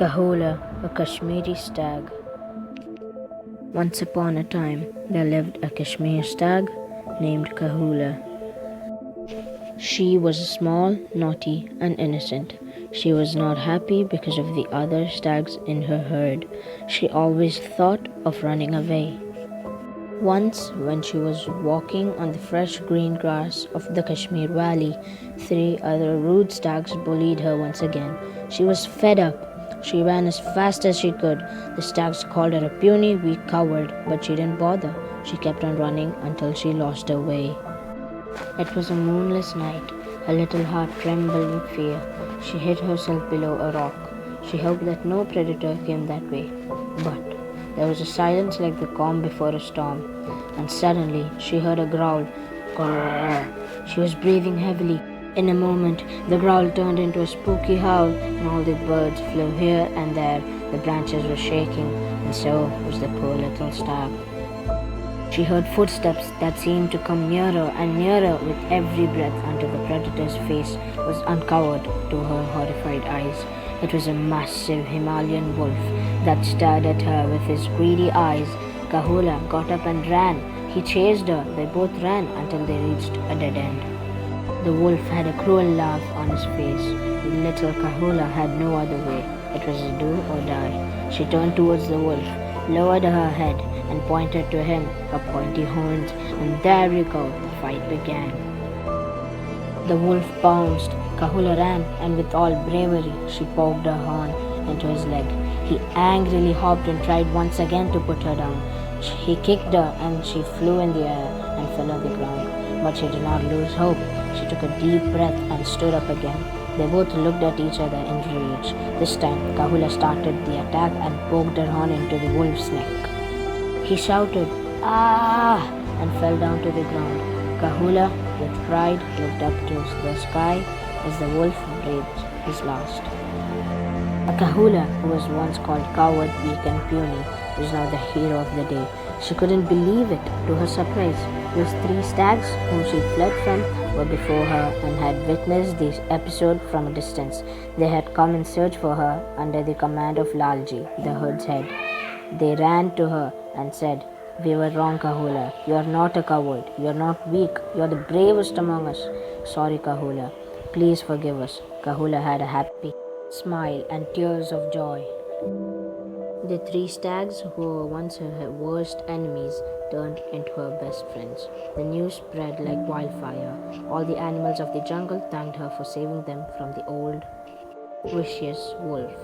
Kahula, a Kashmiri stag. Once upon a time, there lived a Kashmir stag named Kahula. She was small, naughty, and innocent. She was not happy because of the other stags in her herd. She always thought of running away. Once, when she was walking on the fresh green grass of the Kashmir valley, three other rude stags bullied her once again. She was fed up. She ran as fast as she could. The stags called her a puny, weak coward, but she didn't bother. She kept on running until she lost her way. It was a moonless night. Her little heart trembled with fear. She hid herself below a rock. She hoped that no predator came that way. But there was a silence like the calm before a storm, and suddenly she heard a growl. Grrr. She was breathing heavily. In a moment, the growl turned into a spooky howl, and all the birds flew here and there. The branches were shaking, and so was the poor little stag. She heard footsteps that seemed to come nearer and nearer with every breath until the predator's face was uncovered to her horrified eyes. It was a massive Himalayan wolf that stared at her with his greedy eyes. Kahula got up and ran. He chased her. They both ran until they reached a dead end. The wolf had a cruel laugh on his face. Little Kahula had no other way. It was a do or die. She turned towards the wolf, lowered her head, and pointed to him her pointy horns, and there you go, the fight began. The wolf pounced. Kahula ran, and with all bravery, she poked her horn into his leg. He angrily hopped and tried once again to put her down. He kicked her, and she flew in the air and fell on the ground. But she did not lose hope. She took a deep breath and stood up again. They both looked at each other in rage. This time, Kahula started the attack and poked her horn into the wolf's neck. He shouted, "Ah!" and fell down to the ground. Kahula, with pride, looked up to the sky as the wolf breathed his last. Kahula, who was once called coward, weak and puny, was now the hero of the day. She couldn't believe it. To her surprise, those three stags whom she fled from were before her and had witnessed this episode from a distance. They had come in search for her under the command of Lalji, the herd's head. They ran to her and said, "We were wrong, Kahula. You are not a coward. You are not weak. You are the bravest among us. Sorry, Kahula. Please forgive us." Kahula had a happy smile and tears of joy. The three stags, who were once her worst enemies, turned into her best friends. The news spread like wildfire. All the animals of the jungle thanked her for saving them from the old, vicious wolf.